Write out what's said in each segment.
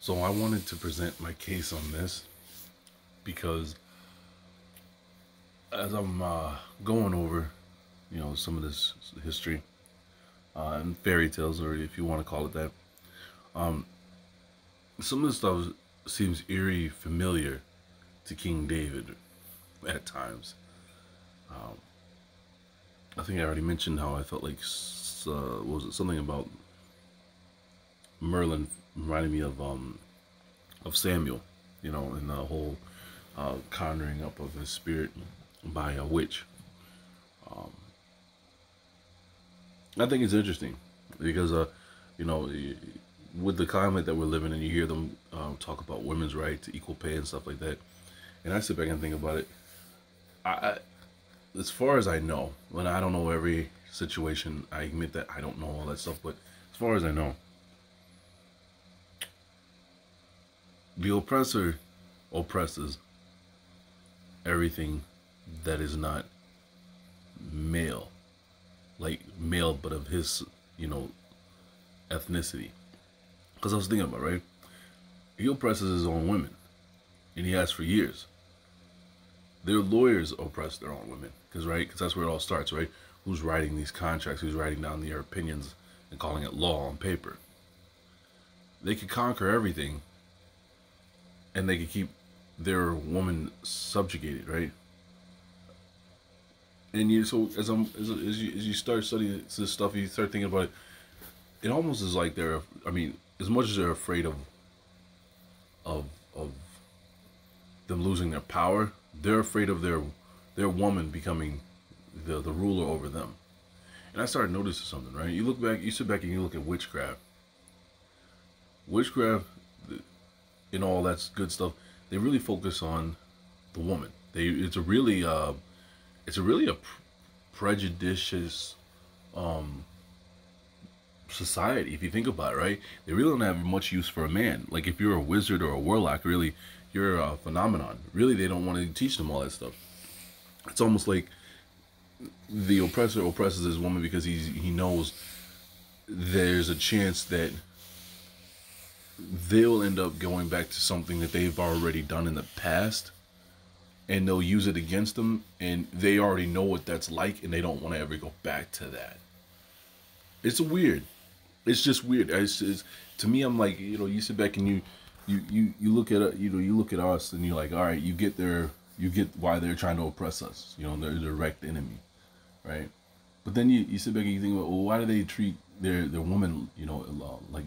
So I wanted to present my case on this because as I'm going over, some of this history and fairy tales, or if you want to call it that, um, some of the stuff seems eerie familiar to King David at times. Um, I think I already mentioned how I felt like, was it something about Merlin reminded me of Samuel, and the whole conjuring up of his spirit by a witch. Um, I think it's interesting because, you know, with the climate that we're living in, you hear them talk about women's right to equal pay and stuff like that. And I sit back and think about it. I as far as I know, when I don't know every situation, I admit that I don't know all that stuff. But as far as I know, the oppressor oppresses everything that is not male, like male, but of his, you know, ethnicity. Because I was thinking about, right? He oppresses his own women, and he has for years. Their lawyers oppress their own women, because right, because that's where it all starts, right? Who's writing these contracts? Who's writing down their opinions and calling it law on paper? They could conquer everything, and they could keep their woman subjugated, right? And you, so as you start studying this stuff, you start thinking about it. It almost is like they're. I mean, as much as they're afraid of them losing their power, they're afraid of their woman becoming the ruler over them. And I started noticing something, right? You look back, you sit back and you look at witchcraft. Witchcraft, and all that's good stuff. They really focus on the woman. It's a really a prejudicious um, society if you think about it, right? They really don't have much use for a man. Like if you're a wizard or a warlock, really, you're a phenomenon. Really, they don't want to teach them all that stuff. It's almost like the oppressor oppresses his woman because he knows there's a chance that they'll end up going back to something that they've already done in the past, and they'll use it against them, and they already know what that's like, and they don't want to ever go back to that. It's weird. It's just weird. To me, I'm like, you sit back and you look at you look at us, and you're like, all right, you get why they're trying to oppress us. They're the direct enemy, right? But then you sit back and you think, well, why do they treat their woman, like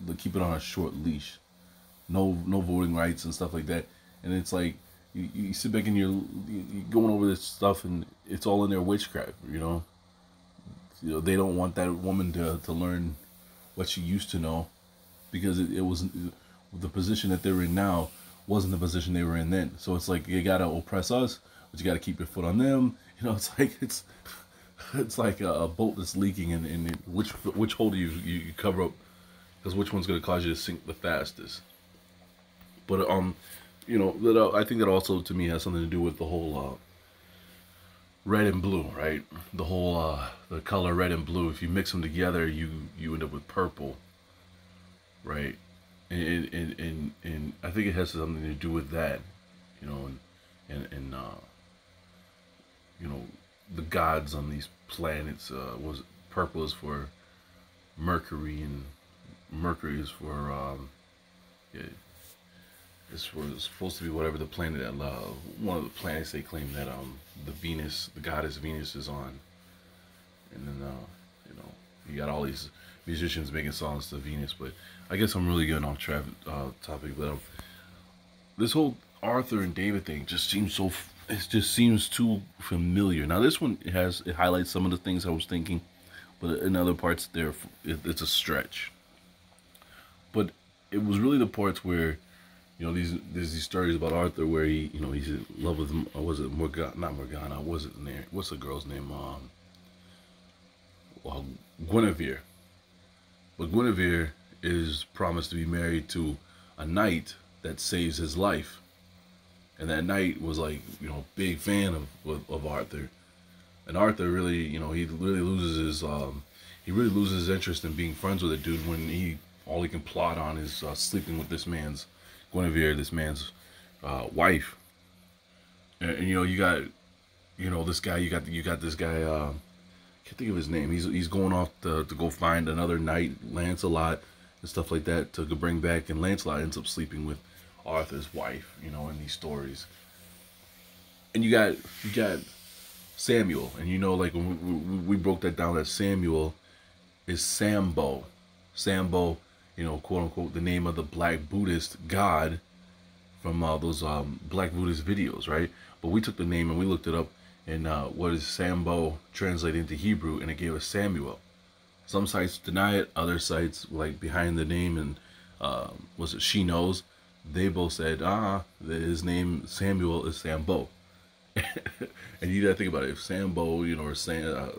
they keep it on a short leash, no voting rights and stuff like that, and it's like you sit back and you're going over this stuff, and it's all in their witchcraft, they don't want that woman to learn what she used to know, because it was the position that they're in now wasn't the position they were in then. So it's like you gotta oppress us, but you gotta keep your foot on them. It's like it's like a boat that's leaking, and which hole do you cover up, because which one's gonna cause you to sink the fastest. But I think that also to me has something to do with the whole red and blue, right? The whole the color red and blue. If you mix them together, you end up with purple, right? And I think it has something to do with that, and the gods on these planets. Was purple is for Mercury, and Mercury is for yeah, it's supposed to be whatever the planet that one of the planets they claim that the goddess Venus is on. And then you got all these musicians making songs to Venus. But I guess I'm really getting off topic. But this whole Arthur and David thing just seems it just seems too familiar. Now this one it highlights some of the things I was thinking, but in other parts it's a stretch. But it was really the parts where there's these stories about Arthur where he's in love with, was it Morgana? Not Morgana. Was it name? What's the girl's name? Guinevere. But Guinevere is promised to be married to a knight that saves his life, and that knight was like big fan of Arthur, and Arthur really he really loses his interest in being friends with a dude when he all he can plot on is sleeping with this man's Guinevere, this man's wife. And you know, you got, you know, this guy. You got this guy. Can't think of his name. He's going off to go find another knight, Lancelot, and stuff like that to bring back. And Lancelot ends up sleeping with Arthur's wife. You know, in these stories. And you got Samuel, and you know, like when we broke that down, that Samuel is Sambo. Sambo, you know, quote unquote, the name of the black Buddhist god from those black Buddhist videos, right? But we took the name and we looked it up, and what is Sambo translated into Hebrew, and it gave us Samuel. Some sites deny it, other sites, like behind the name and was it She Knows, they both said, his name Samuel is Sambo. And you gotta think about it. If Sambo, you know, or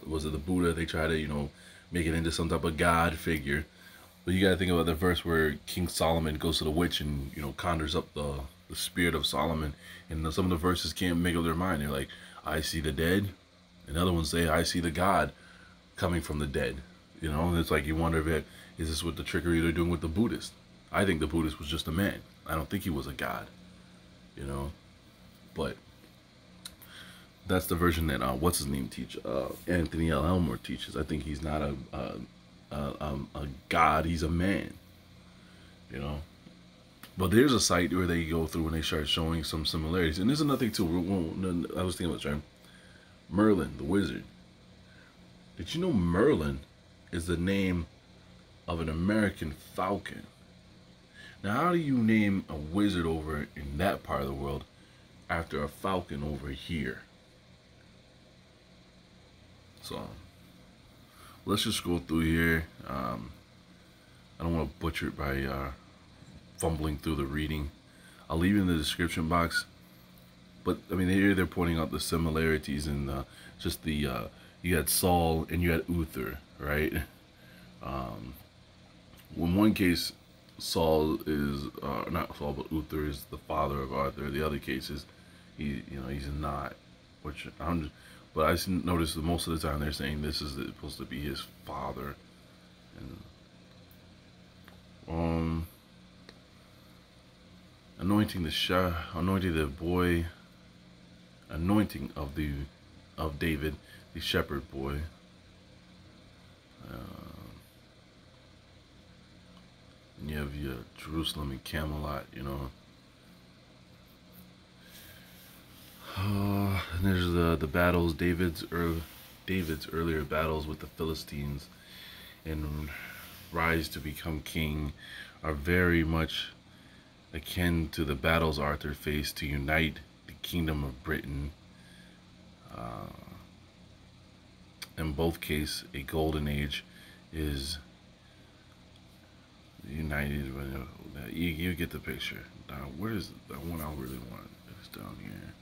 was it the Buddha? They try to, you know, make it into some type of god figure. But you gotta think about the verse where King Solomon goes to the witch and, you know, conjures up the spirit of Solomon. And some of the verses can't make up their mind. They're like, I see the dead. And other ones say, I see the God coming from the dead. You know, and it's like you wonder if is this what the trickery they're doing with the Buddhist? I think the Buddhist was just a man. I don't think he was a god. You know, but that's the version that what's his name Anthony L. Elmore teaches. I think he's not a god. He's a man. You know, but there's a site where they go through and they start showing some similarities. And there's another thing too. I was thinking about trying Merlin, the wizard. Did you know Merlin is the name of an American falcon? Now, how do you name a wizard over in that part of the world after a falcon over here? So let's just go through here. I don't want to butcher it by fumbling through the reading. I'll leave it in the description box. But I mean, here they're pointing out the similarities and just the you had Saul and you had Uther, right? In one case, Saul is not Saul, but Uther is the father of Arthur. The other cases, he's not. Which but I noticed that most of the time they're saying this is supposed to be his father. And anointing of David, the shepherd boy. And you have your Jerusalem and Camelot, you know. And there's the battles, David's earlier battles with the Philistines and rise to become king are very much akin to the battles Arthur faced to unite the kingdom of Britain. In both cases, a golden age is united. You get the picture. Now, where is the one I really want? It's down here.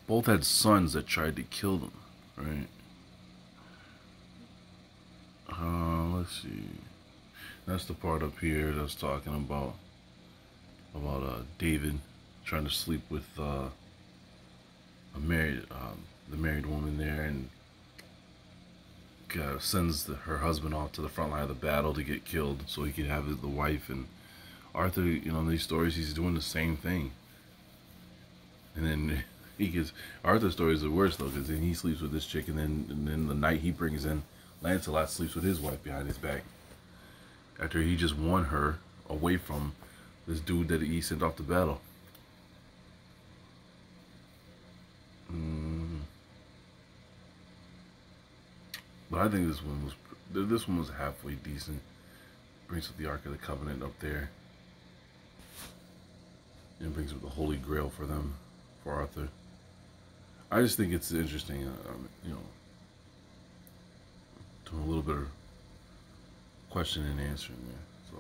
Both had sons that tried to kill them, right? Let's see. That's the part up here that's talking about David trying to sleep with the married woman there, and sends her husband off to the front line of the battle to get killed so he could have the wife. And Arthur, you know, in these stories, he's doing the same thing. And then Arthur's story is the worst though, because then he sleeps with this chick, and then the night he brings in Lancelot sleeps with his wife behind his back after he just won her away from this dude that he sent off to battle. But I think this one was halfway decent. Brings up the Ark of the Covenant up there, and brings up the Holy Grail for them, for Arthur. I just think it's interesting, you know, doing a little bit of question and answering there. So.